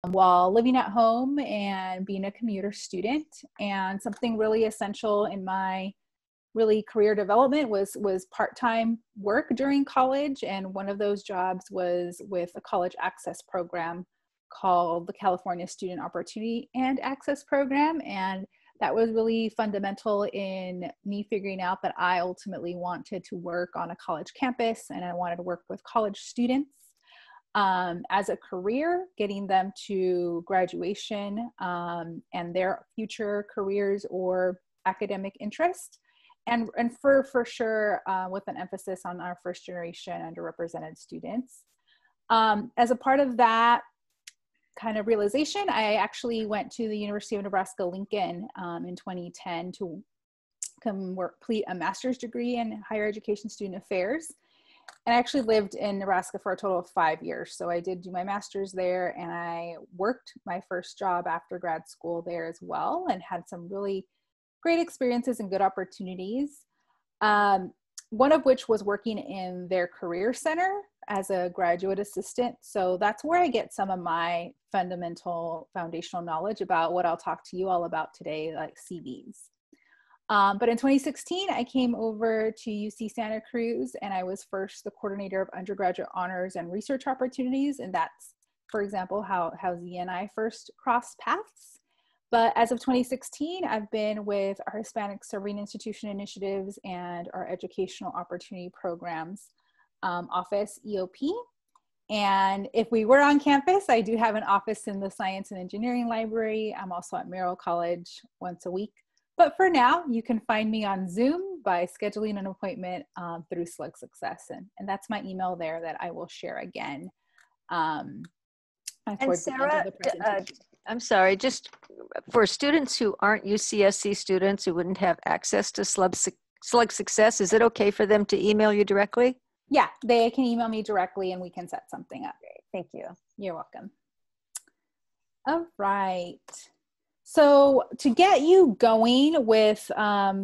while living at home and being a commuter student. And something really essential in my really career development was part-time work during college. And one of those jobs was with a college access program called the California Student Opportunity and Access Program. And that was really fundamental in me figuring out that I ultimately wanted to work on a college campus, and I wanted to work with college students as a career, getting them to graduation and their future careers or academic interest. And for sure, with an emphasis on our first generation underrepresented students. As a part of that kind of realization, I actually went to the University of Nebraska Lincoln in 2010 to complete a master's degree in higher education student affairs. And I actually lived in Nebraska for a total of 5 years. So I did do my master's there, and I worked my first job after grad school there as well, and had some really great experiences and good opportunities. One of which was working in their career center as a graduate assistant. So that's where I get some of my foundational knowledge about what I'll talk to you all about today, like CVs. But in 2016, I came over to UC Santa Cruz, and I was first the coordinator of undergraduate honors and research opportunities. And that's, for example, how Zia and I first crossed paths. But as of 2016, I've been with our Hispanic Serving Institution Initiatives and our Educational Opportunity Programs office, EOP. And if we were on campus, I do have an office in the Science and Engineering Library. I'm also at Merrill College once a week. But for now, you can find me on Zoom by scheduling an appointment through Slug Success. And that's my email there that I will share again towards the end of the presentation. I'm sorry, just for students who aren't UCSC students who wouldn't have access to Slug Success, is it okay for them to email you directly? Yeah, they can email me directly and we can set something up. Great. Thank you. You're welcome. All right. So to get you going with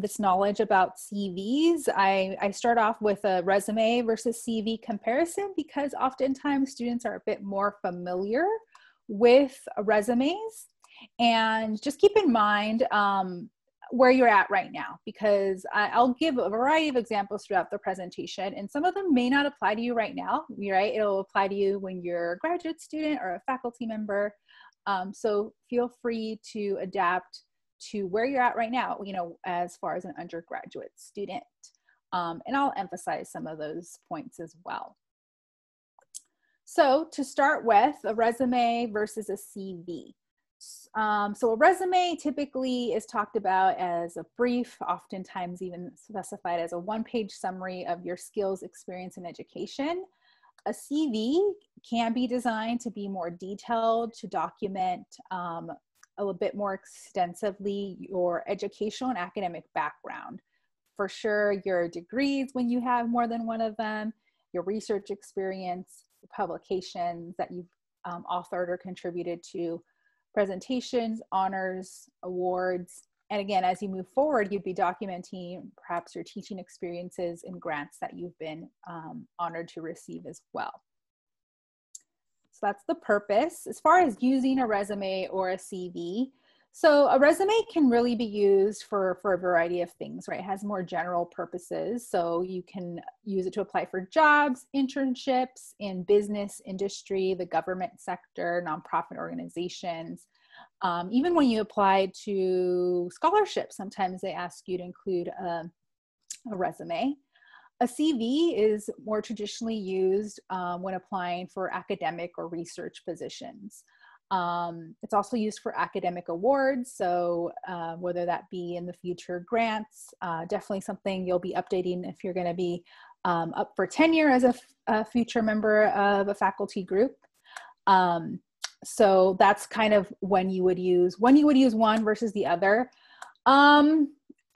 this knowledge about CVs, I start off with a resume versus CV comparison, because oftentimes students are a bit more familiar with resumes. And just keep in mind where you're at right now, because I'll give a variety of examples throughout the presentation, and some of them may not apply to you right now, right? It'll apply to you when you're a graduate student or a faculty member. So feel free to adapt to where you're at right now, you know, as far as an undergraduate student. And I'll emphasize some of those points as well. So to start with, a resume versus a CV. So a resume typically is talked about as a brief, oftentimes even specified as a one-page summary of your skills, experience, and education. A CV can be designed to be more detailed, to document a little bit more extensively your educational and academic background. For sure, your degrees when you have more than one of them, your research experience, publications that you've authored or contributed to, presentations, honors, awards. And again, as you move forward, you'd be documenting perhaps your teaching experiences and grants that you've been honored to receive as well. So that's the purpose. As far as using a resume or a CV, so a resume can really be used for a variety of things, right? It has more general purposes. So you can use it to apply for jobs, internships in business, industry, the government sector, nonprofit organizations. Even when you apply to scholarships, sometimes they ask you to include a resume. A CV is more traditionally used when applying for academic or research positions. It's also used for academic awards. So whether that be in the future grants, definitely something you'll be updating if you're going to be up for tenure as a future member of a faculty group. So that's kind of when you would use one versus the other.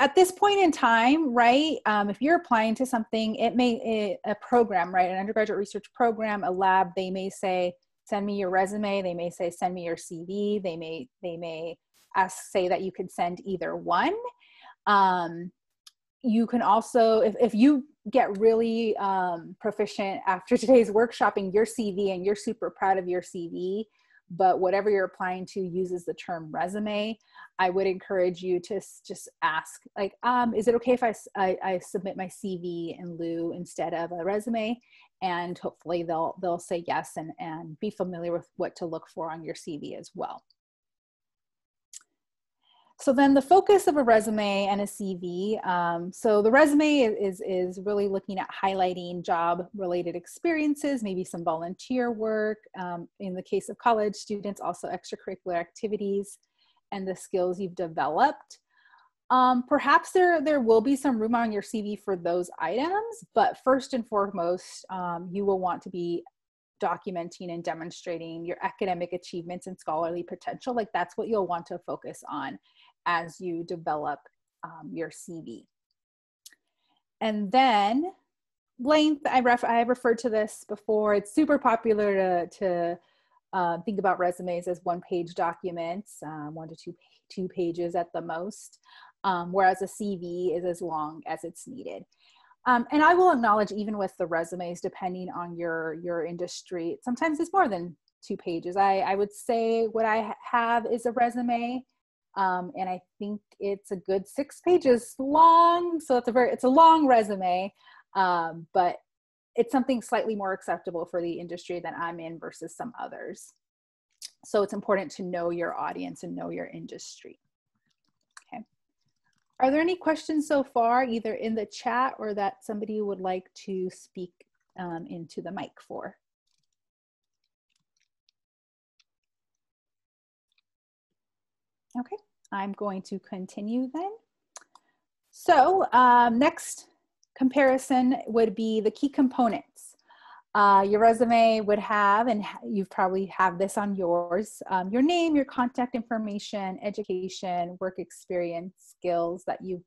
At this point in time, right, if you're applying to something, a program, right, an undergraduate research program, a lab, they may say, send me your resume. They may say, send me your CV. They may say that you could send either one. You can also, if you get really proficient after today's workshopping your CV and you're super proud of your CV, but whatever you're applying to uses the term resume, I would encourage you to just ask, like, is it okay if I submit my CV in lieu instead of a resume? And hopefully they'll say yes, and be familiar with what to look for on your CV as well. So then the focus of a resume and a CV. So the resume is really looking at highlighting job-related experiences, maybe some volunteer work. In the case of college students, also extracurricular activities and the skills you've developed. Perhaps there will be some room on your CV for those items, but first and foremost, you will want to be documenting and demonstrating your academic achievements and scholarly potential. Like, that's what you'll want to focus on as you develop your CV. And then length, I referred to this before. It's super popular to think about resumes as one-page documents, 1 to 2 pages at the most, whereas a CV is as long as it's needed. And I will acknowledge, even with the resumes, depending on your industry, sometimes it's more than 2 pages. I would say what I have is a resume, and I think it's a good 6 pages long. So it's a long resume, but it's something slightly more acceptable for the industry that I'm in versus some others. So it's important to know your audience and know your industry. Okay. Are there any questions so far, either in the chat or that somebody would like to speak into the mic for? Okay, I'm going to continue then. So next comparison would be the key components. Your resume would have, and you probably have this on yours, your name, your contact information, education, work experience, skills that you've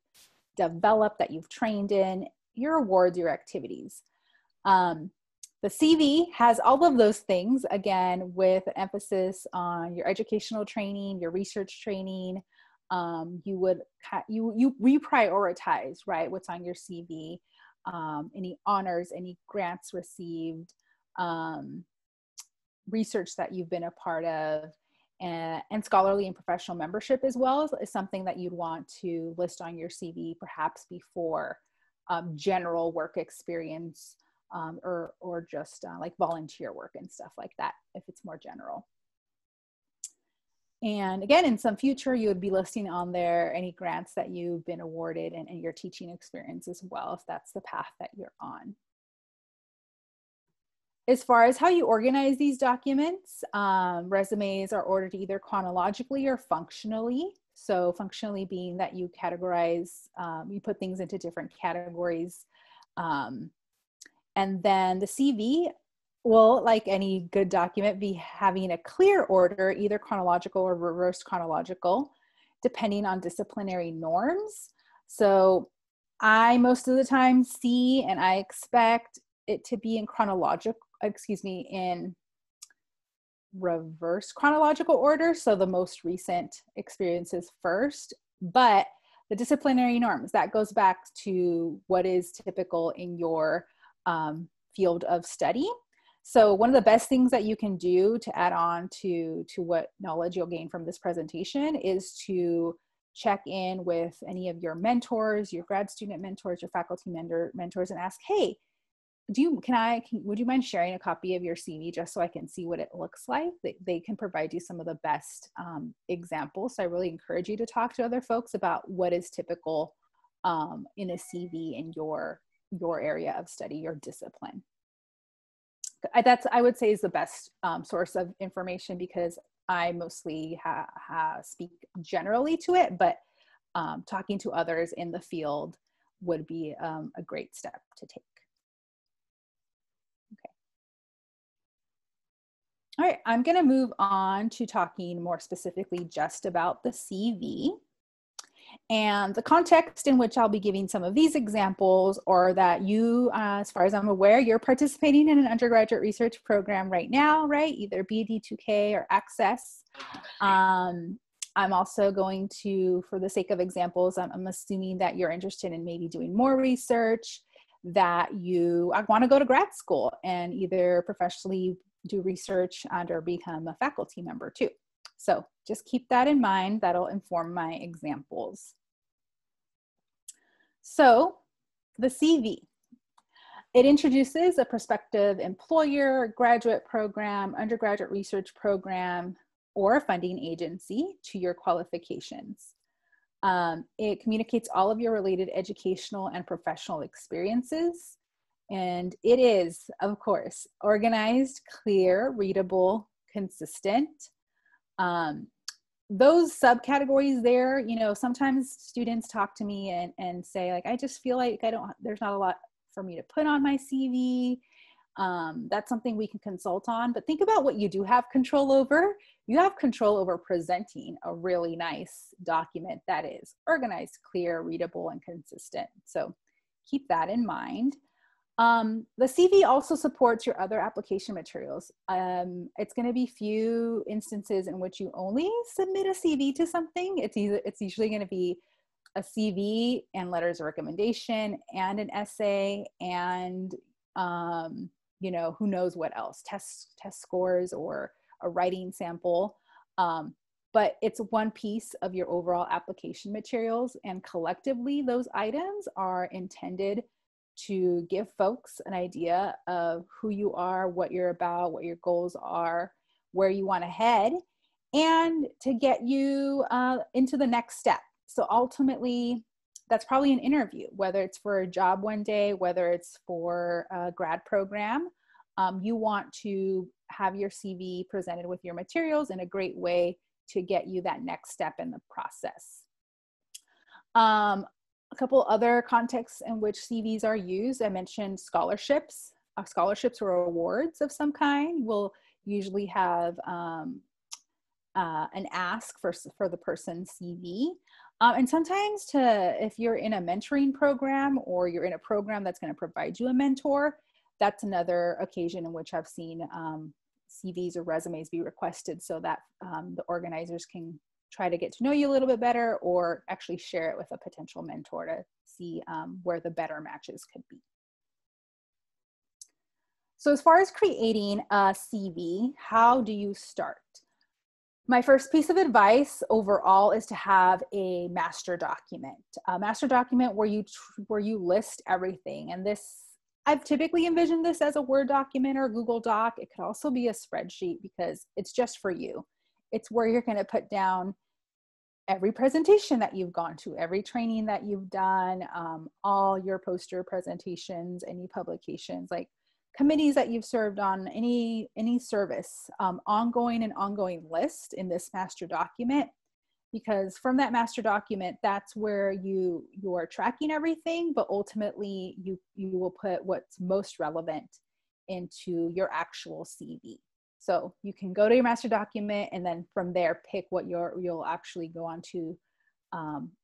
developed, that you've trained in, your awards, your activities. The CV has all of those things, again, with an emphasis on your educational training, your research training. You reprioritize, right, what's on your CV. Any honors, any grants received, research that you've been a part of, and scholarly and professional membership as well is something that you'd want to list on your CV, perhaps before general work experience, or just like volunteer work and stuff like that, if it's more general. And again, in some future, you would be listing on there any grants that you've been awarded and your teaching experience as well, if that's the path that you're on. As far as how you organize these documents, resumes are ordered either chronologically or functionally. So functionally being that you categorize, you put things into different categories. And then the CV will, like any good document, be having a clear order, either chronological or reverse chronological, depending on disciplinary norms. So I most of the time see, and I expect it to be in in reverse chronological order. So the most recent experiences first, but the disciplinary norms, that goes back to what is typical in your field of study. So one of the best things that you can do to add on to what knowledge you'll gain from this presentation is to check in with any of your mentors, your grad student mentors, your faculty mentors, and ask, hey, would you mind sharing a copy of your CV just so I can see what it looks like? They can provide you some of the best examples. So I really encourage you to talk to other folks about what is typical in a CV in your area of study, your discipline. That's, I would say, is the best source of information, because I mostly speak generally to it, but talking to others in the field would be a great step to take. Okay. All right, I'm going to move on to talking more specifically just about the CV. And the context in which I'll be giving some of these examples, or that you, as far as I'm aware, you're participating in an undergraduate research program right now, right? Either BD2K or Access. I'm also going to, for the sake of examples, I'm assuming that you're interested in maybe doing more research, that you want to go to grad school and either professionally do research and or become a faculty member too. So just keep that in mind. That'll inform my examples. So the CV. It introduces a prospective employer, graduate program, undergraduate research program, or a funding agency to your qualifications. It communicates all of your related educational and professional experiences. And it is, of course, organized, clear, readable, consistent. Those subcategories there, you know, sometimes students talk to me and say, like, I just feel like there's not a lot for me to put on my CV. That's something we can consult on, but think about what you do have control over. You have control over presenting a really nice document that is organized, clear, readable, and consistent. So keep that in mind. The CV also supports your other application materials. It's going to be few instances in which you only submit a CV to something. It's usually going to be a CV and letters of recommendation and an essay and, you know, who knows what else, test scores or a writing sample. But it's one piece of your overall application materials, and collectively those items are intended to give folks an idea of who you are, what you're about, what your goals are, where you want to head, and to get you into the next step. So ultimately, that's probably an interview, whether it's for a job one day, whether it's for a grad program. You want to have your CV presented with your materials in a great way to get you that next step in the process. A couple other contexts in which CVs are used. I mentioned scholarships. Scholarships or awards of some kind will usually have an ask for the person's CV. And sometimes if you're in a mentoring program or you're in a program that's going to provide you a mentor, that's another occasion in which I've seen CVs or resumes be requested so that the organizers can try to get to know you a little bit better or actually share it with a potential mentor to see where the better matches could be. So as far as creating a CV, how do you start? My first piece of advice overall is to have a master document where you list everything. And this, I've typically envisioned this as a Word document or a Google Doc. It could also be a spreadsheet because it's just for you. It's where you're going to put down every presentation that you've gone to, every training that you've done, all your poster presentations, any publications, like committees that you've served on, any service, ongoing list in this master document. Because from that master document, that's where you're tracking everything, but ultimately you will put what's most relevant into your actual CV. So you can go to your master document and then from there pick what you'll actually go on to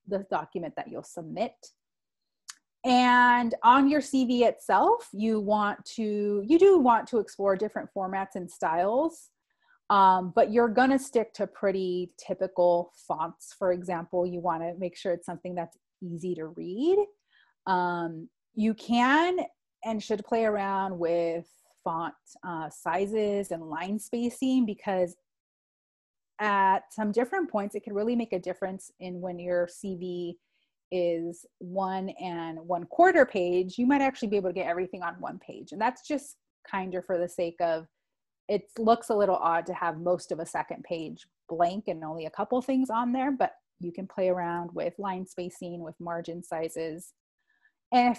the document that you'll submit. And on your CV itself, you do want to explore different formats and styles, but you're going to stick to pretty typical fonts. For example, you want to make sure it's something that's easy to read. You can and should play around with font sizes and line spacing, because at some different points, it can really make a difference in when your CV is 1 1/4 page, you might actually be able to get everything on one page. And that's just kind of for the sake of, it looks a little odd to have most of a second page blank and only a couple things on there, but you can play around with line spacing, with margin sizes. And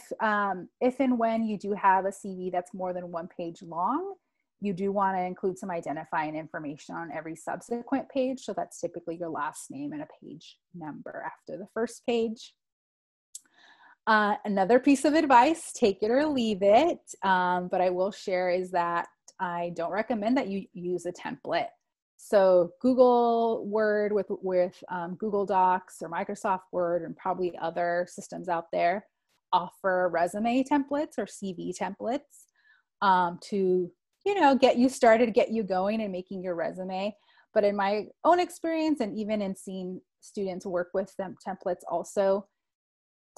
if and when you do have a CV that's more than 1 page long, you do want to include some identifying information on every subsequent page. So that's typically your last name and a page number after the first page. Another piece of advice, take it or leave it, but I will share, is that I don't recommend that you use a template. So Google Word with Google Docs or Microsoft Word and probably other systems out there offer resume templates or CV templates to, get you started, get you going and making your resume. But in my own experience, and even in seeing students work with them templates also,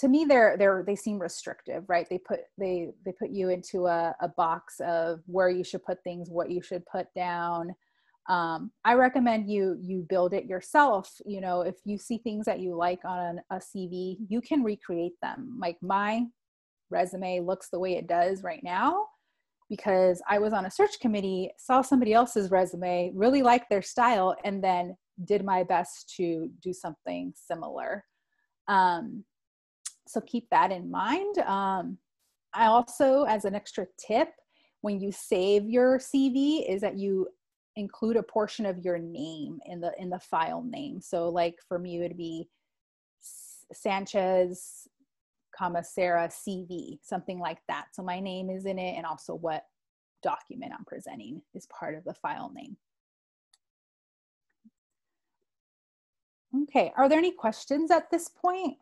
to me, they seem restrictive, right? They put you into a box of where you should put things, what you should put down. I recommend you build it yourself. You know, if you see things that you like on a CV, you can recreate them. Like my resume looks the way it does right now because I was on a search committee, saw somebody else's resume, really liked their style, and then did my best to do something similar. So keep that in mind. I also, as an extra tip, when you save your CV, is that you include a portion of your name in the file name. So like for me, it would be Sanchez, Sara CV, something like that. So my name is in it, and also what document I'm presenting is part of the file name. Okay, are there any questions at this point?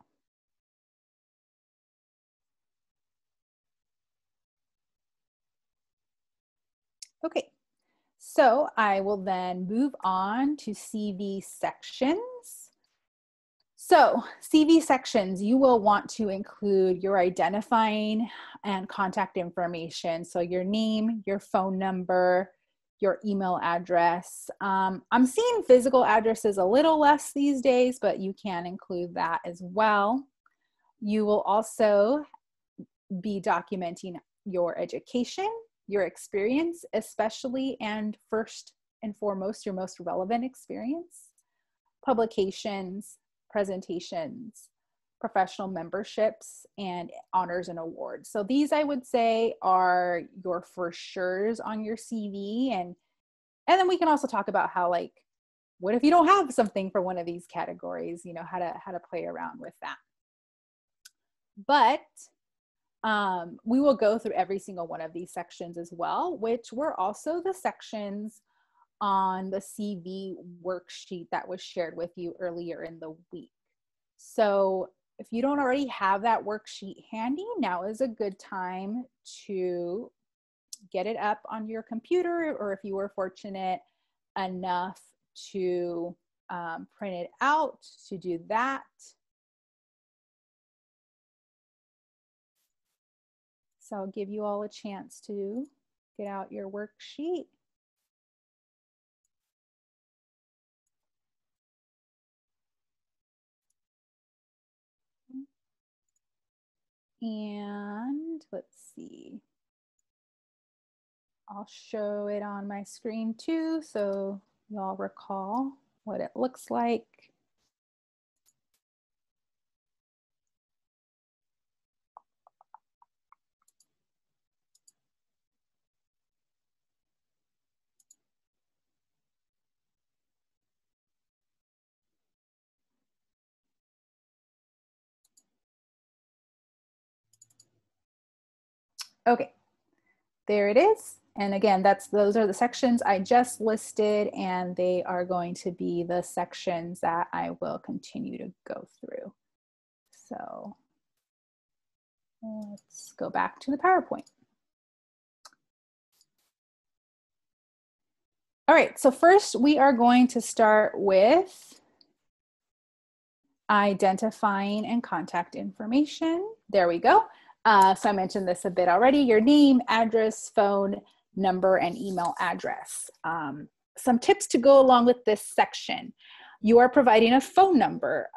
Okay, so I will then move on to CV sections. So CV sections, you will want to include your identifying and contact information. So your name, your phone number, your email address. I'm seeing physical addresses a little less these days, but you can include that as well. You will also be documenting your education, your experience, especially and first and foremost, your most relevant experience, publications, presentations, professional memberships, and honors and awards. So these, I would say, are your for sures on your CV. And then we can also talk about how, like, what if you don't have something for one of these categories, you know, how to play around with that. But we will go through every single one of these sections as well, which were also the sections on the CV worksheet that was shared with you earlier in the week. So if you don't already have that worksheet handy, now is a good time to get it up on your computer, or if you were fortunate enough to print it out, to do that. So I'll give you all a chance to get out your worksheet. And let's see, I'll show it on my screen too, so y'all recall what it looks like. Okay, there it is. And again, those are the sections I just listed, and they are going to be the sections that I will continue to go through. So let's go back to the PowerPoint. All right, so first we are going to start with identifying and contact information. There we go. So I mentioned this a bit already, your name, address, phone number, and email address. Some tips to go along with this section. You are providing a phone number.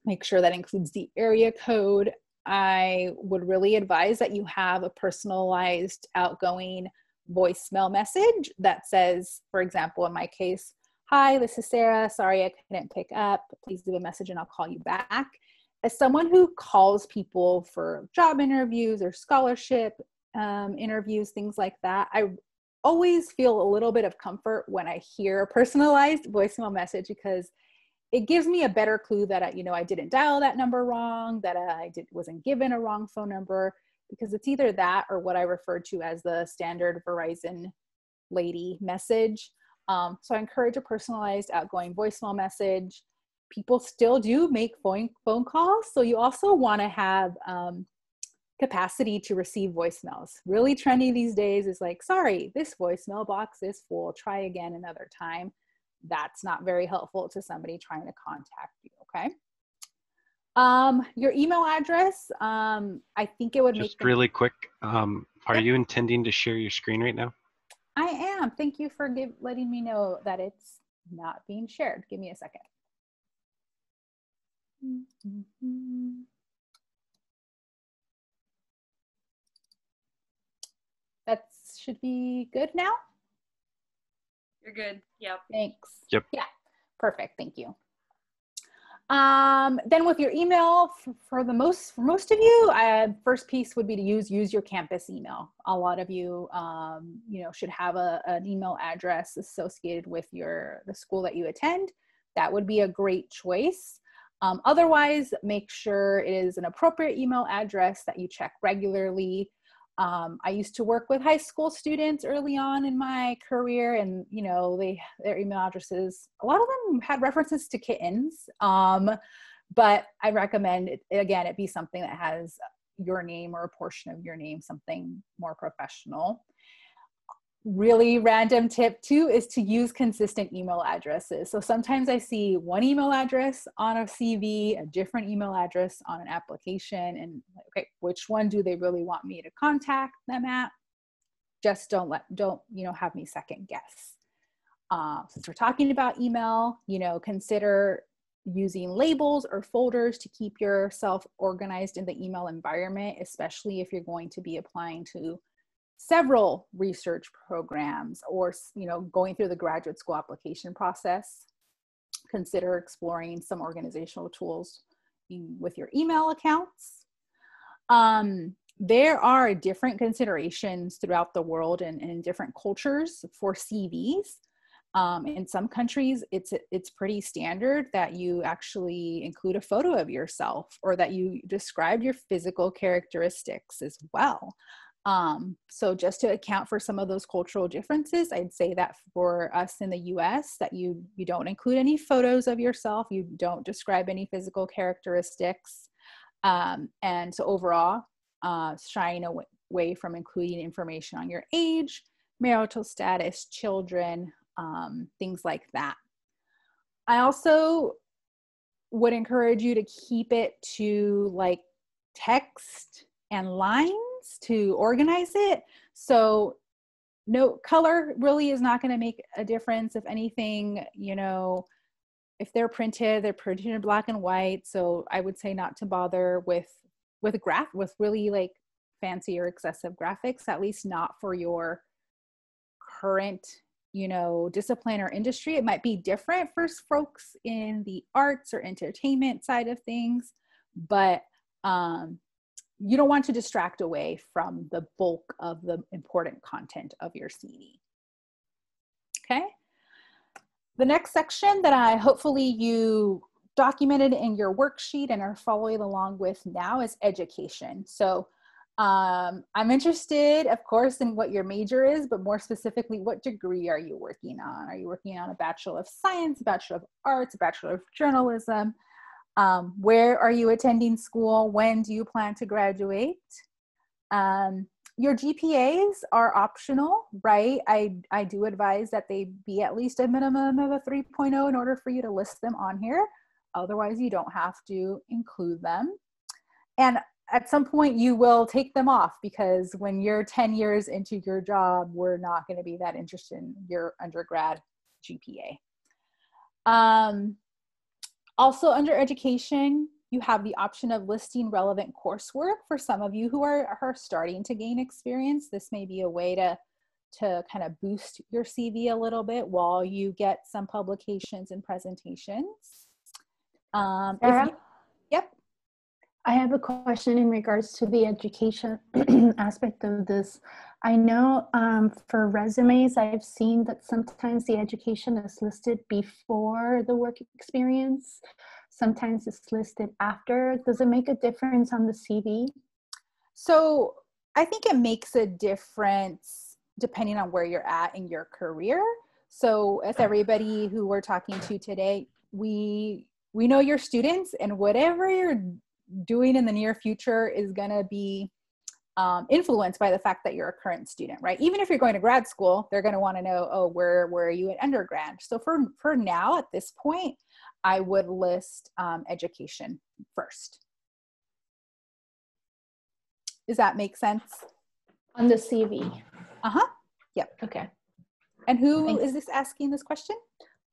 Make sure that includes the area code. I would really advise that you have a personalized outgoing voicemail message that says, for example, in my case, "Hi, this is Sarah. Sorry I couldn't pick up. Please leave a message and I'll call you back." As someone who calls people for job interviews or scholarship interviews, things like that, I always feel a little bit of comfort when I hear a personalized voicemail message, because it gives me a better clue that I didn't dial that number wrong, that wasn't given a wrong phone number, because it's either that or what I refer to as the standard Verizon lady message. So I encourage a personalized outgoing voicemail message. People still do make phone calls, so you also want to have capacity to receive voicemails. Really trendy these days is like, "Sorry, this voicemail box is full. Try again another time." That's not very helpful to somebody trying to contact you, okay? Your email address, I think it would make Just really quick, are Yep. you intending to share your screen right now? I am. Thank you for letting me know that it's not being shared. Give me a second. That should be good now. You're good. Yep. Thanks. Yep. Yeah, perfect. Thank you. Then with your email, for most of you, first piece would be to use your campus email. A lot of you, should have an email address associated with the school that you attend. That would be a great choice. Otherwise, make sure it is an appropriate email address that you check regularly. I used to work with high school students early on in my career, and their email addresses, a lot of them had references to kittens, but I recommend it be something that has your name or a portion of your name, something more professional. Really random tip too is to use consistent email addresses. So sometimes I see one email address on a CV, a different email address on an application, and okay, which one do they really want me to contact them at? Just don't have me second guess. Since we're talking about email, consider using labels or folders to keep yourself organized in the email environment, especially if you're going to be applying to several research programs or going through the graduate school application process. Consider exploring some organizational tools with your email accounts. There are different considerations throughout the world and in different cultures for CVs. In some countries, it's pretty standard that you actually include a photo of yourself or that you describe your physical characteristics as well. So just to account for some of those cultural differences, I'd say that for us in the US, that you don't include any photos of yourself, you don't describe any physical characteristics. And so overall, shying away from including information on your age, marital status, children, things like that. I also would encourage you to keep it to like text and lines to organize it. So no, color really is not going to make a difference. If anything, if they're printed in black and white. So I would say not to bother with really like fancy or excessive graphics, at least not for your current discipline or industry. It might be different for folks in the arts or entertainment side of things, but you don't want to distract away from the bulk of the important content of your CV. Okay. The next section that hopefully you documented in your worksheet and are following along with now is education. So I'm interested, of course, in what your major is, but more specifically, what degree are you working on? Are you working on a Bachelor of Science, a Bachelor of Arts, a Bachelor of Journalism? Where are you attending school? When do you plan to graduate? Your GPAs are optional, right? I do advise that they be at least a minimum of a 3.0 in order for you to list them on here. Otherwise, you don't have to include them. And at some point, you will take them off because when you're 10 years into your job, we're not going to be that interested in your undergrad GPA. Also under education, you have the option of listing relevant coursework for some of you who are starting to gain experience. This may be a way to kind of boost your CV a little bit while you get some publications and presentations. Yep. I have a question in regards to the education aspect of this. I know for resumes, I've seen that sometimes the education is listed before the work experience. Sometimes it's listed after. Does it make a difference on the CV? So I think it makes a difference depending on where you're at in your career. So as everybody who we're talking to today, we know your students, and whatever you're doing in the near future is going to be influenced by the fact that you're a current student, right? Even if you're going to grad school, they're going to want to know, oh, where are you in undergrad? So for now, at this point, I would list education first. Does that make sense? On the CV. Uh-huh. Yep. Okay. And who is this asking this question?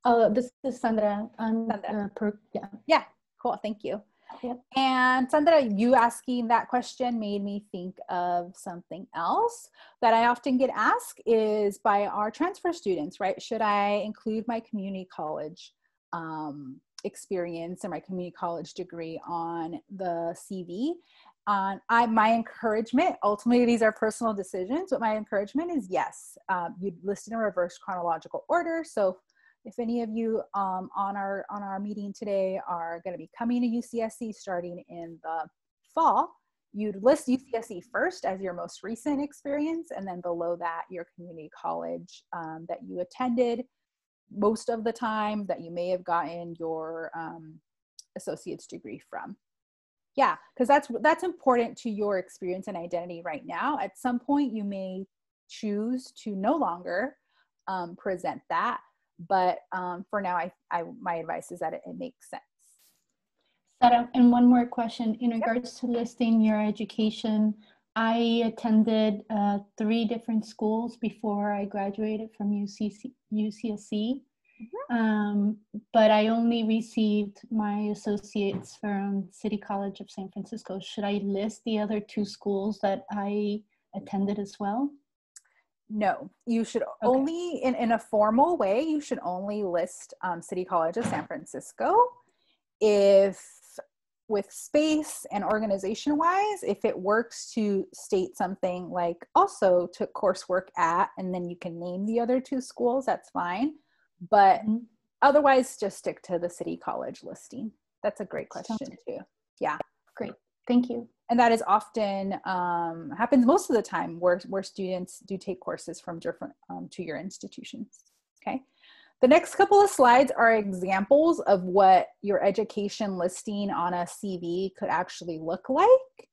Oh, this is Sandra. Sandra. Yeah. Yeah, cool. Thank you. Yep. And Sandra, you asking that question made me think of something else that I often get asked is by our transfer students, right? Should I include my community college experience and my community college degree on the CV? My encouragement, ultimately these are personal decisions, but my encouragement is yes, you'd list in a reverse chronological order. So if any of you on our meeting today are going to be coming to UCSC starting in the fall, you'd list UCSC first as your most recent experience, and then below that your community college that you attended most of the time, that you may have gotten your associate's degree from. Yeah, because that's important to your experience and identity right now. At some point, you may choose to no longer present that, but for now, my advice is that it makes sense. Sara, and one more question in regards to listing your education. I attended 3 different schools before I graduated from UCSC. But I only received my associates from City College of San Francisco. Should I list the other 2 schools that I attended as well? No, you should only, in a formal way, you should only list City College of San Francisco. If with space and organization wise, if it works to state something like also took coursework at, and then you can name the other 2 schools, that's fine. But otherwise, just stick to the City College listing. That's a great question too. Yeah. Great. Thank you. And that is often, happens most of the time where students do take courses from different 2-year institutions. Okay. The next couple of slides are examples of what your education listing on a CV could actually look like.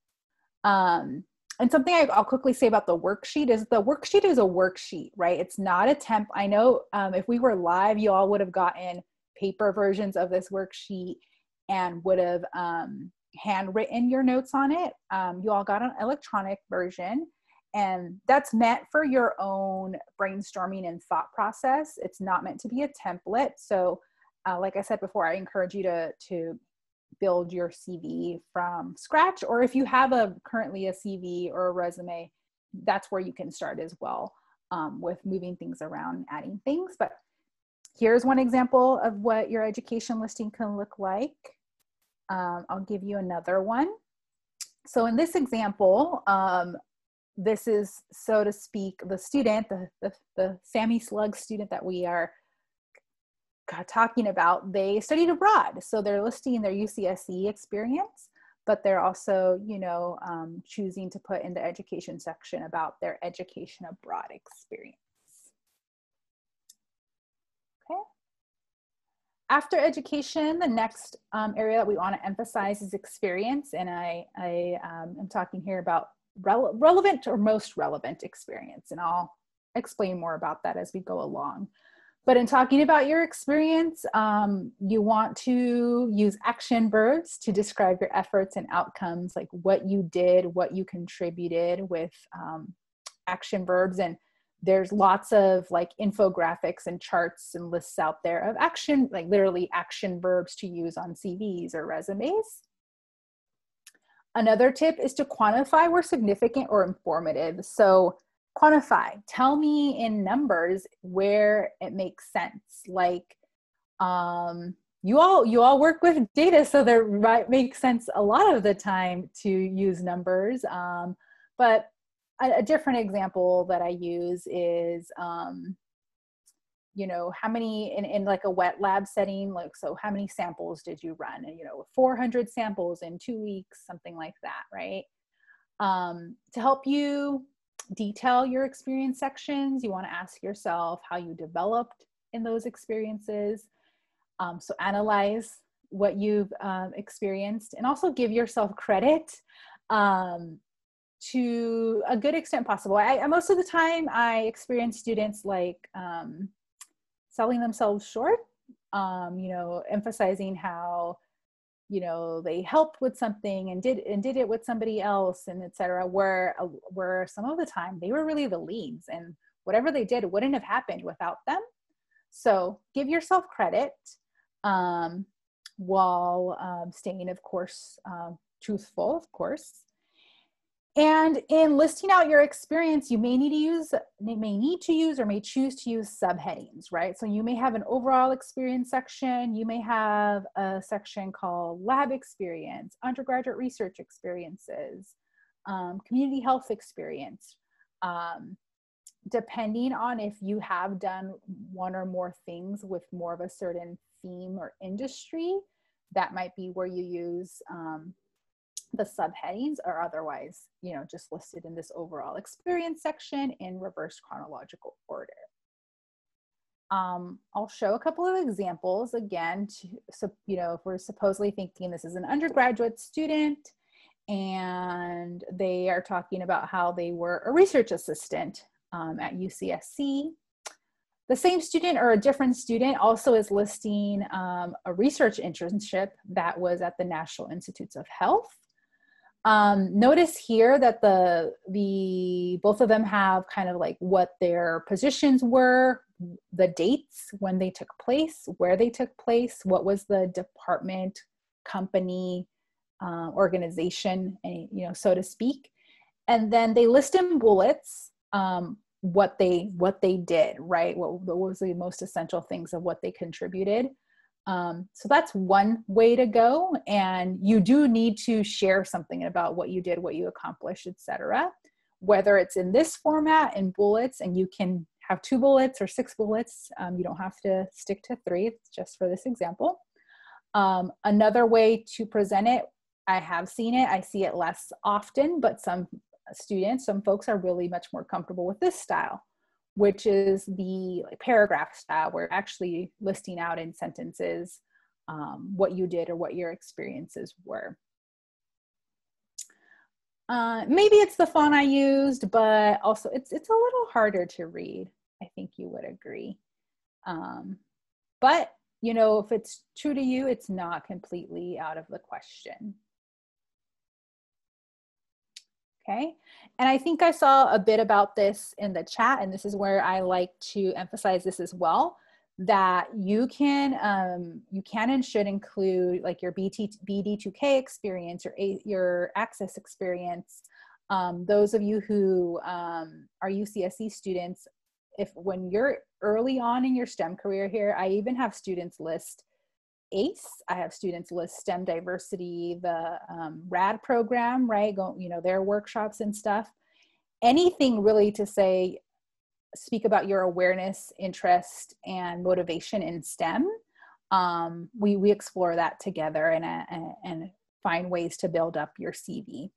And something I'll quickly say about the worksheet is a worksheet, right? It's not a temp. I know if we were live, you all would have gotten paper versions of this worksheet and would have handwritten your notes on it. You all got an electronic version, and that's meant for your own brainstorming and thought process. It's not meant to be a template. So like I said before, I encourage you to build your CV from scratch, or if you have currently a CV or a resume, that's where you can start as well with moving things around, adding things. But here's one example of what your education listing can look like. I'll give you another one. So in this example, this is, so to speak, the student, the Sammy Slug student that we are talking about, they studied abroad. So they're listing their UCSC experience, but they're also, choosing to put in the education section about their education abroad experience. Okay. After education, the next area that we want to emphasize is experience. And I am talking here about relevant or most relevant experience. And I'll explain more about that as we go along. But in talking about your experience, you want to use action verbs to describe your efforts and outcomes, like what you did, what you contributed with action verbs. And there's lots of like infographics and charts and lists out there of action, like literally action verbs to use on CVs or resumes. Another tip is to quantify where significant or informative. So quantify, tell me in numbers where it makes sense. Like you all work with data, so there might make sense a lot of the time to use numbers. But a different example that I use is, how many in like a wet lab setting, like, so how many samples did you run? And, 400 samples in 2 weeks, something like that, right? To help you detail your experience sections, you want to ask yourself how you developed in those experiences. So analyze what you've experienced, and also give yourself credit to a good extent possible. Most of the time I experience students like selling themselves short, you know, emphasizing how, you know, they helped with something and did it with somebody else, and etc. Where some of the time they were really the leads, and whatever they did wouldn't have happened without them. So give yourself credit, while staying, of course, truthful, of course. And in listing out your experience, you may choose or may choose to use subheadings, right? So you may have an overall experience section. You may have a section called lab experience, undergraduate research experiences, community health experience. Depending on if you have done one or more things with more of a certain theme or industry, that might be where you use the subheadings, or otherwise, you know, just listed in this overall experience section in reverse chronological order. I'll show a couple of examples again, so, you know, if we're supposedly thinking this is an undergraduate student and they are talking about how they were a research assistant at UCSC. The same student or a different student also is listing a research internship that was at the National Institutes of Health. Notice here that both of them have kind of like what their positions were, the dates when they took place, where they took place, what was the department, company, organization, and, you know, so to speak. And then they list in bullets what they did, right? What was the most essential things of what they contributed. So that's one way to go. And you do need to share something about what you did, what you accomplished, etc. Whether it's in this format in bullets, and you can have 2 bullets or 6 bullets. You don't have to stick to 3. It's just for this example. Another way to present it, I have seen it. I see it less often, but some folks are really much more comfortable with this style, which is the paragraph style, where you're actually listing out in sentences what you did or what your experiences were. Maybe it's the font I used, but also it's a little harder to read. I think you would agree. But, you know, if it's true to you, it's not completely out of the question. Okay, and I think I saw a bit about this in the chat, and this is where I like to emphasize this as well, that you can and should include like your BD2K experience, your Access experience. Those of you who are UCSC students, when you're early on in your STEM career here, I even have students list ACE. I have students list STEM diversity, the RAD program, right? You know, their workshops and stuff. Anything really to speak about your awareness, interest, and motivation in STEM. We explore that together and find ways to build up your CV.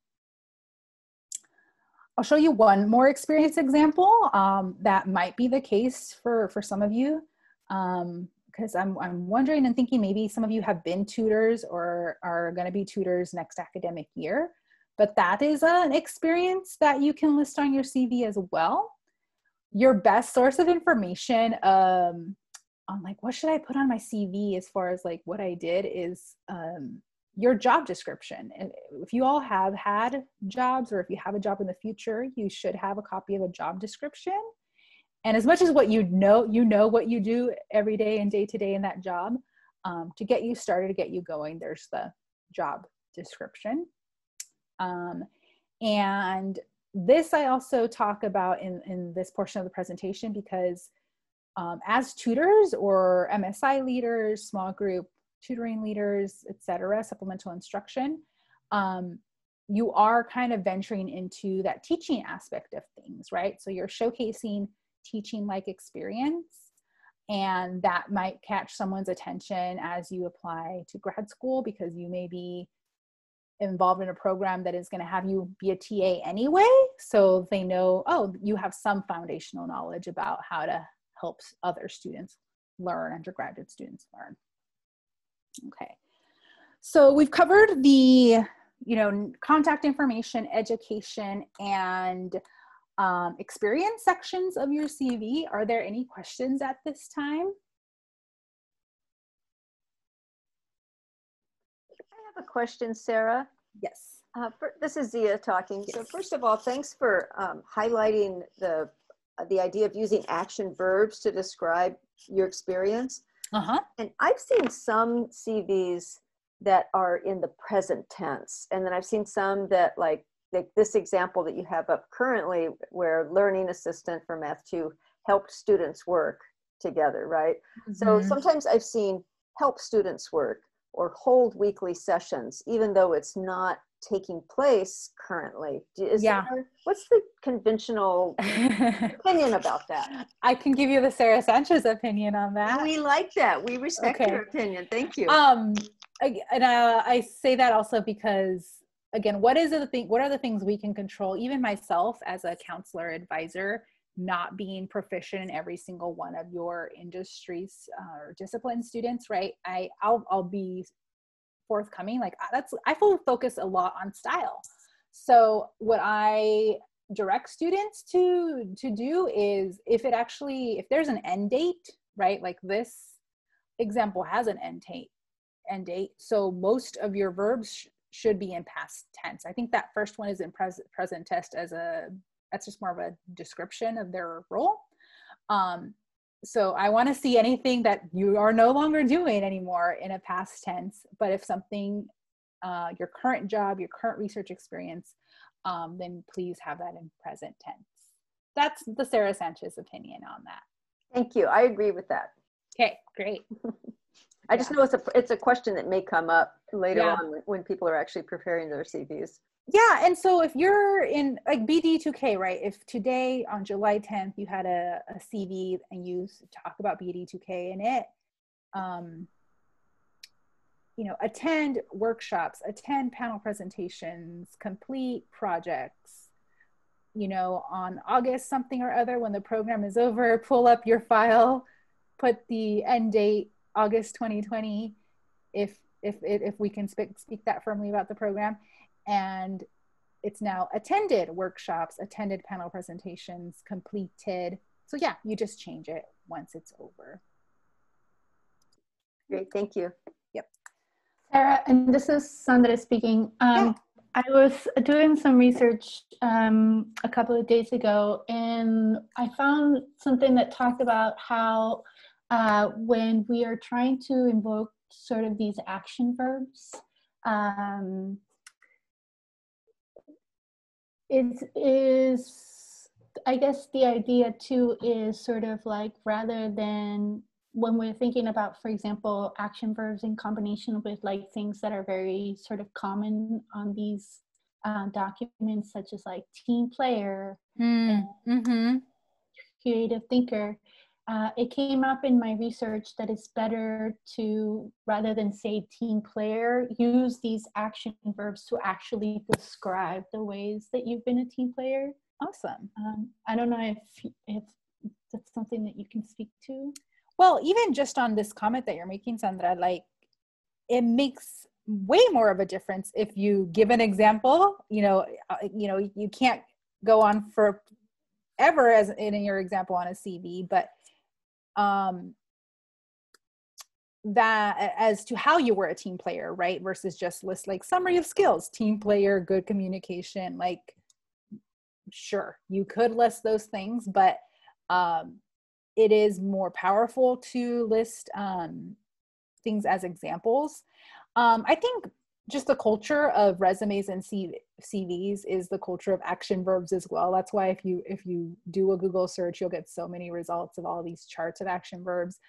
I'll show you one more experience example that might be the case for some of you. Because I'm wondering and thinking maybe some of you have been tutors or are going to be tutors next academic year, but that is an experience that you can list on your CV as well. Your best source of information on like, what should I put on my CV as far as like what I did is your job description. And if you all have had jobs, or if you have a job in the future, you should have a copy of a job description. And as much as what you know what you do every day and day to day in that job, to get you started, to get you going, there's the job description. And this I also talk about in this portion of the presentation, because as tutors or MSI leaders, small group tutoring leaders, etc., supplemental instruction, you are kind of venturing into that teaching aspect of things, right? So you're showcasing teaching-like experience, and that might catch someone's attention as you apply to grad school, because you may be involved in a program that is going to have you be a TA anyway, so they know, oh, you have some foundational knowledge about how to help other students learn, undergraduate students learn. Okay, so we've covered the contact information, education, and experience sections of your CV. Are there any questions at this time? I have a question, Sarah. Yes. This is Zia talking. Yes. So first of all, thanks for highlighting the idea of using action verbs to describe your experience. Uh-huh. And I've seen some CVs that are in the present tense. And then I've seen some that like this example that you have up currently where learning assistant for Math 2 helped students work together, right? Mm-hmm. So sometimes I've seen help students work or hold weekly sessions, even though it's not taking place currently. What's the conventional opinion about that? I can give you the Sara Sanchez opinion on that. We like that. We respect your opinion. Thank you. I say that also because, again, what are the things we can control? Even myself as a counselor advisor, not being proficient in every single one of your industries or discipline students, right? I'll be forthcoming. Like I focus a lot on style. So what I direct students to do is if there's an end date, right? Like this example has an end date. So most of your verbs should be in past tense. I think that first one is in present tense that's just more of a description of their role. So I want to see anything that you are no longer doing anymore in a past tense. But if something, your current job, your current research experience, then please have that in present tense. That's the Sara Sanchez opinion on that. Thank you. I agree with that. Okay, great. I just know it's a question that may come up later on when people are actually preparing their CVs. Yeah, and so if you're in like BD2K, right? If today on July 10th you had a CV and you talk about BD2K in it, attend workshops, attend panel presentations, complete projects, on August something or other when the program is over, pull up your file, put the end date August 2020, if we can speak that firmly about the program. And it's now attended workshops, attended panel presentations, completed. So yeah, you just change it once it's over. Great, thank you. Yep. Sarah, and this is Sandra speaking. I was doing some research a couple of days ago, and I found something that talked about how when we are trying to invoke sort of these action verbs, it is, I guess the idea too is sort of like, rather than when we're thinking about, for example, action verbs in combination with like things that are very sort of common on these documents, such as like team player and creative thinker, it came up in my research that it's better to, rather than say team player, use these action verbs to actually describe the ways that you've been a team player. Awesome. I don't know if that's something that you can speak to. Well, even just on this comment that you're making, Sandra, like it makes way more of a difference if you give an example. You can't go on forever as in your example on a CV, but that as to how you were a team player, right? Versus just list like summary of skills, team player, good communication. Like, sure, you could list those things, but it is more powerful to list things as examples. I think just the culture of resumes and CVs is the culture of action verbs as well. That's why if you do a Google search, you'll get so many results of all these charts of action verbs.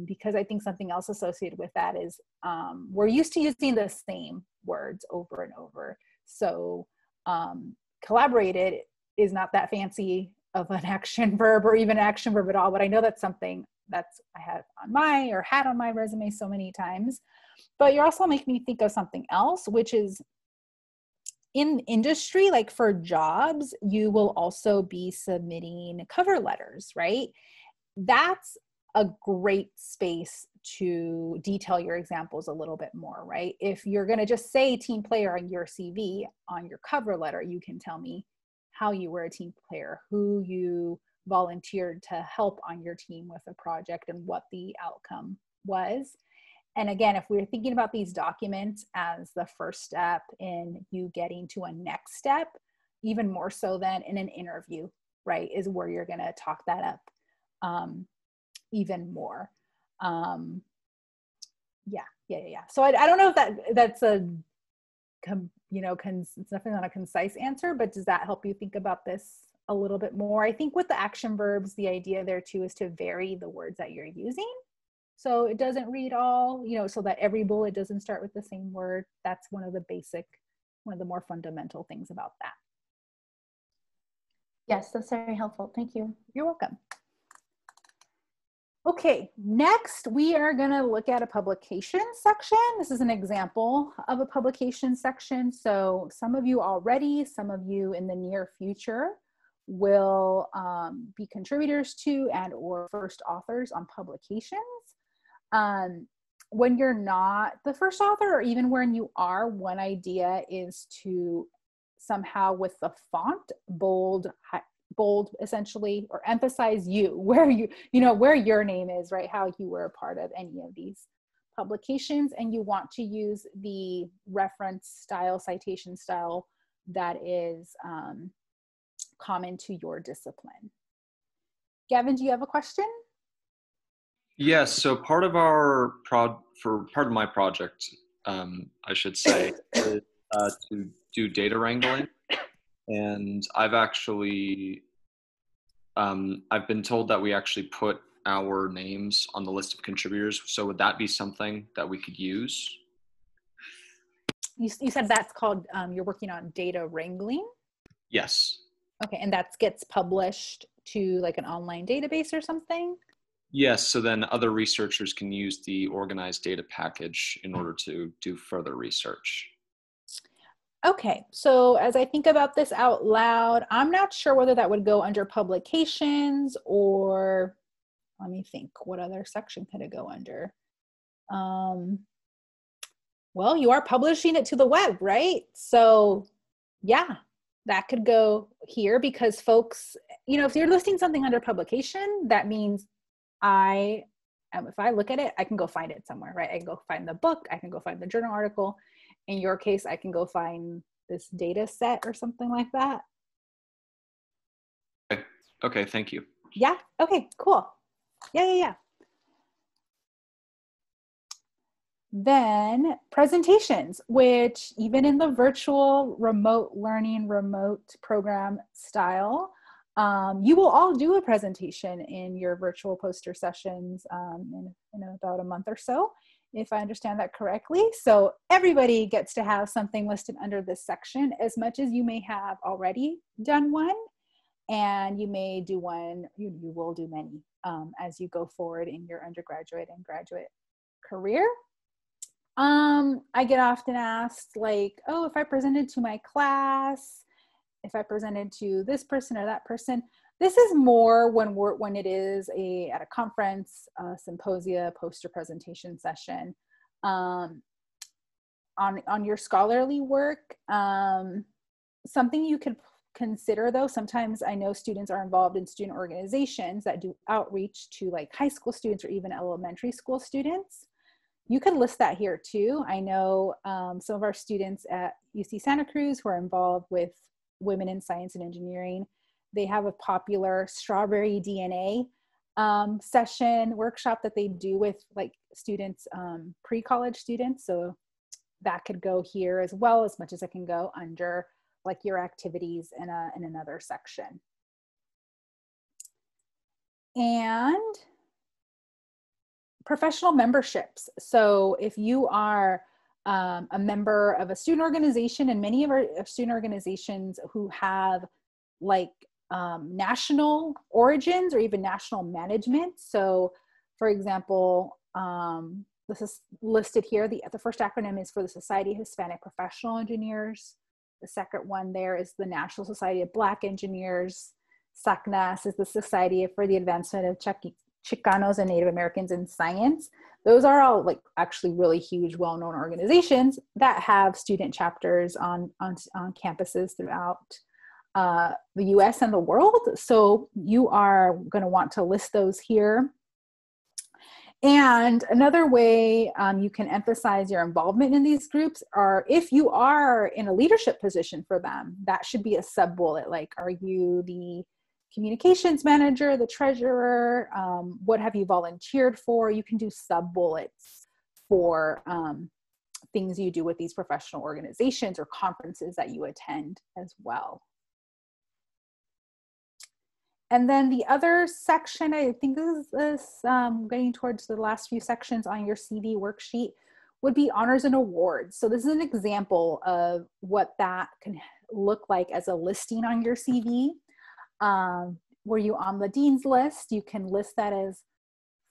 Because I think something else associated with that is we're used to using the same words over and over. So collaborated is not that fancy of an action verb or even action verb at all, but I know that's something that's I had on my resume so many times. But you're also making me think of something else, which is in industry, like for jobs, you will also be submitting cover letters, right? That's a great space to detail your examples a little bit more, right? If you're going to just say team player on your CV, on your cover letter, you can tell me how you were a team player, who you volunteered to help on your team with a project, and what the outcome was. And again, if we're thinking about these documents as the first step in you getting to a next step, even more so than in an interview, right, is where you're going to talk that up even more. Yeah. So I don't know if that's a, it's definitely not a concise answer, but does that help you think about this a little bit more? I think with the action verbs, the idea there too is to vary the words that you're using. So it doesn't read all, so that every bullet doesn't start with the same word. That's one of the more fundamental things about that. Yes, that's very helpful. Thank you. You're welcome. Okay, next we are going to look at a publication section. This is an example of a publication section. So some of you already, some of you in the near future will be contributors to and or first authors on publications. When you're not the first author, or even when you are, one idea is to somehow with the font bold essentially, or emphasize where your name is, right? How you were a part of any of these publications, and you want to use the reference style, citation style that is common to your discipline. Gavin, do you have a question? Yes. So part of my project, I should say, is to do data wrangling. And I've actually, I've been told that we actually put our names on the list of contributors. So would that be something that we could use? You said that's called, you're working on data wrangling? Yes. Okay, and that gets published to like an online database or something? Yes, so then other researchers can use the organized data package in order to do further research. Okay, so as I think about this out loud, I'm not sure whether that would go under publications, or let me think, what other section could it go under? Well, you are publishing it to the web, right? So yeah, that could go here, because folks, if you're listing something under publication, that means if I look at it, I can go find it somewhere, right? I can go find the book, I can go find the journal article. In your case, I can go find this data set or something like that. Okay, thank you. Yeah, okay, cool. Yeah. Then presentations, which even in the virtual remote learning, remote program style, you will all do a presentation in your virtual poster sessions in about a month or so, if I understand that correctly. So everybody gets to have something listed under this section, as much as you may have already done one, and you may do one, you will do many as you go forward in your undergraduate and graduate career. I get often asked, like, oh, if I presented to my class, if I presented to this person or that person. This is more when it is at a conference, a symposia, poster presentation session. On your scholarly work, something you could consider, though, sometimes I know students are involved in student organizations that do outreach to like high school students or even elementary school students. You could list that here too. I know some of our students at UC Santa Cruz who are involved with Women in Science and Engineering, they have a popular Strawberry DNA session workshop that they do with like students, pre-college students. So that could go here as well, as much as it can go under like your activities in another section. And professional memberships. So if you are a member of a student organization, and many of our student organizations who have like national origins or even national management. So for example, this is listed here. The first acronym is for the Society of Hispanic Professional Engineers. The second one there is the National Society of Black Engineers. SACNAS is the Society for the Advancement of Chicanos and Native Americans in Science. those are all like actually really huge, well-known organizations that have student chapters on campuses throughout the US and the world. So you are going to want to list those here. And another way you can emphasize your involvement in these groups are if you are in a leadership position for them, that should be a sub-bullet. Like, are you the communications manager, the treasurer? What have you volunteered for? You can do sub-bullets for things you do with these professional organizations or conferences that you attend as well. And then the other section, I think this is getting towards the last few sections on your CV worksheet, would be honors and awards. So this is an example of what that can look like as a listing on your CV. Were you on the dean's list? You can list that as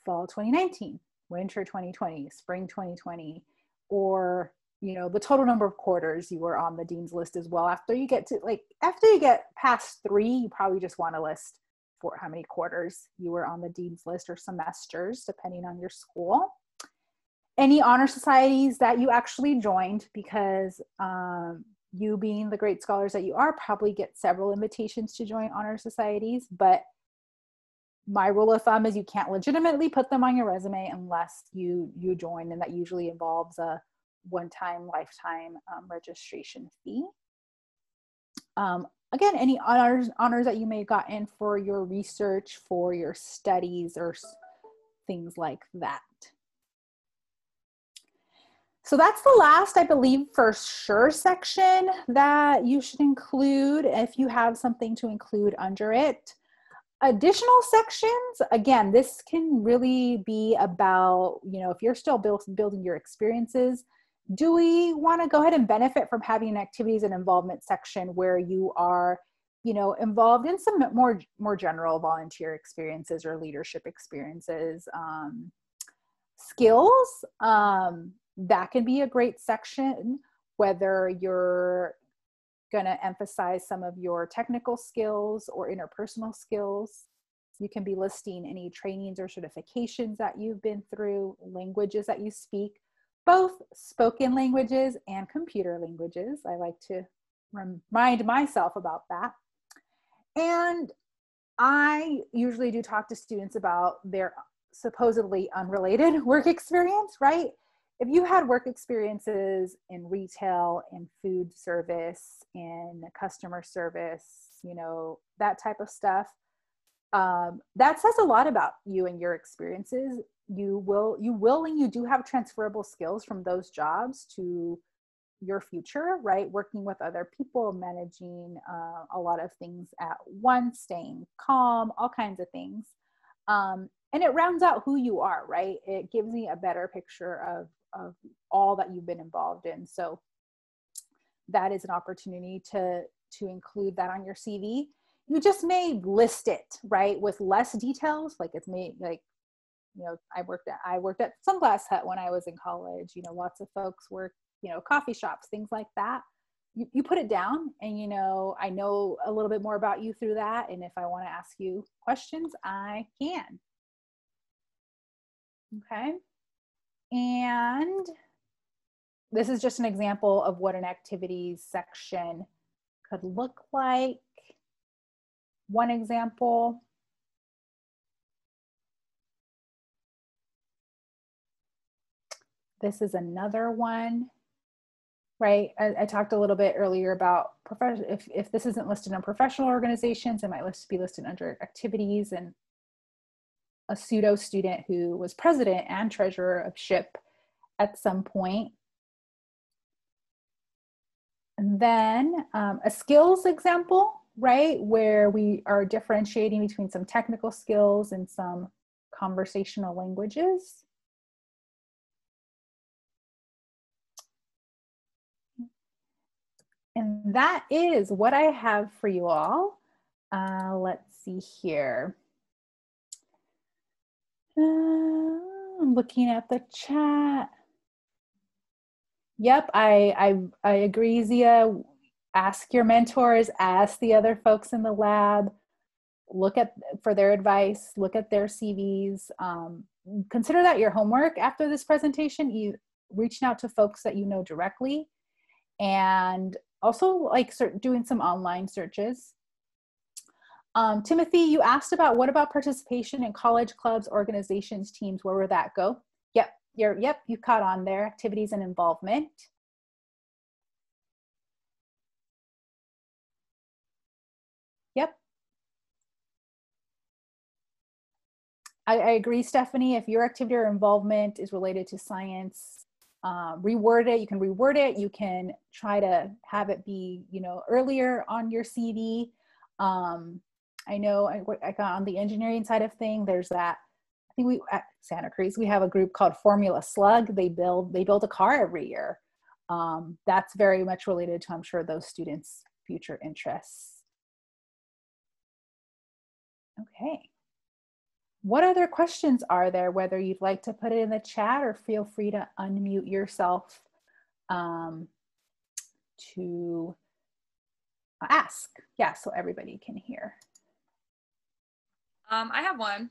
fall 2019, winter 2020, spring 2020, or the total number of quarters you were on the dean's list as well. After you get past 3, you probably just want to list for how many quarters you were on the dean's list or semesters, depending on your school. Any honor societies that you actually joined, because you being the great scholars that you are, probably get several invitations to join honor societies, but my rule of thumb is you can't legitimately put them on your resume unless you join, and that usually involves a one-time lifetime registration fee. Again, any honors that you may have gotten for your research, for your studies, or things like that. So that's the last, I believe, for sure section that you should include if you have something to include under it. Additional sections, again, this can really be about, if you're still building your experiences, do we want to go ahead and benefit from having an activities and involvement section where you are, involved in some more general volunteer experiences or leadership experiences, skills? That can be a great section, whether you're going to emphasize some of your technical skills or interpersonal skills. You can be listing any trainings or certifications that you've been through, languages that you speak, both spoken languages and computer languages. I like to remind myself about that. And I usually do talk to students about their supposedly unrelated work experience, right? If you had work experiences in retail, in food service, in customer service, that type of stuff, that says a lot about you and your experiences. You do have transferable skills from those jobs to your future, right? Working with other people, managing a lot of things at once, staying calm, all kinds of things. And it rounds out who you are, right? It gives me a better picture of all that you've been involved in. So that is an opportunity to include that on your CV. You just may list it, right, with less details. Like I worked at Sunglass Hut when I was in college. Lots of folks work, coffee shops, things like that. You put it down, and I know a little bit more about you through that. And if I want to ask you questions, I can. Okay. And this is just an example of what an activities section could look like. One example. This is another one, right? I talked a little bit earlier about if this isn't listed in professional organizations, it might be listed under activities. And a pseudo student who was president and treasurer of SHIP at some point. And then a skills example, right, where we are differentiating between some technical skills and some conversational languages. And that is what I have for you all. Let's see here. I'm looking at the chat. Yep, I agree, Zia. Ask your mentors, ask the other folks in the lab. look at for their advice, look at their CVs. Consider that your homework after this presentation. You reaching out to folks that you know directly, and also like doing some online searches. Timothy, you asked about what about participation in college clubs, organizations, teams? Where would that go? Yep, you caught on there. Activities and involvement. Yep. I agree, Stephanie. If your activity or involvement is related to science, reword it. You can reword it. You can try to have it be, earlier on your CV. I know I got on the engineering side of thing. There's that. I think at Santa Cruz, we have a group called Formula Slug. They build a car every year. That's very much related to, I'm sure, those students' future interests. Okay. What other questions are there, whether you'd like to put it in the chat or feel free to unmute yourself to ask? Yeah, so everybody can hear. I have one.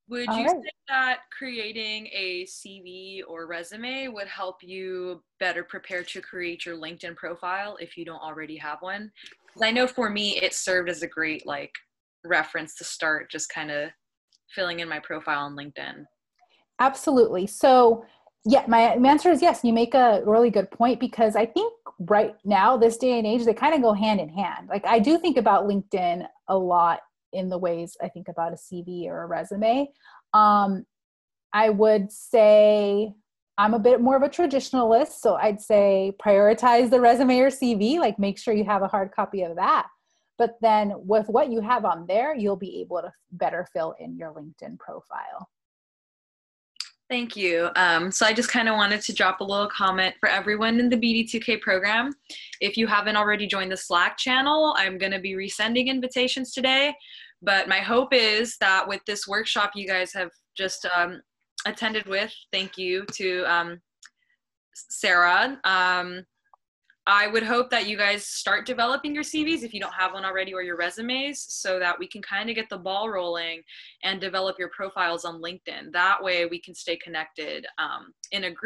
Would you say that creating a CV or resume would help you better prepare to create your LinkedIn profile if you don't already have one? Because I know for me, it served as a great reference to start just kind of filling in my profile on LinkedIn. Absolutely. So yeah, my answer is yes. You make a really good point, because I think right now, this day and age, they kind of go hand in hand. Like, I do think about LinkedIn a lot in the ways I think about a CV or a resume. I would say I'm a bit more of a traditionalist, so I'd say prioritize the resume or CV, like make sure you have a hard copy of that. But then with what you have on there, you'll be able to better fill in your LinkedIn profile. Thank you. So I just kind of wanted to drop a little comment for everyone in the BD2K program. If you haven't already joined the Slack channel, I'm going to be resending invitations today. But my hope is that with this workshop you guys have just attended with, thank you to Sarah. I would hope that you guys start developing your CVs if you don't have one already, or your resumes, so that we can kind of get the ball rolling and develop your profiles on LinkedIn. That way we can stay connected in a group.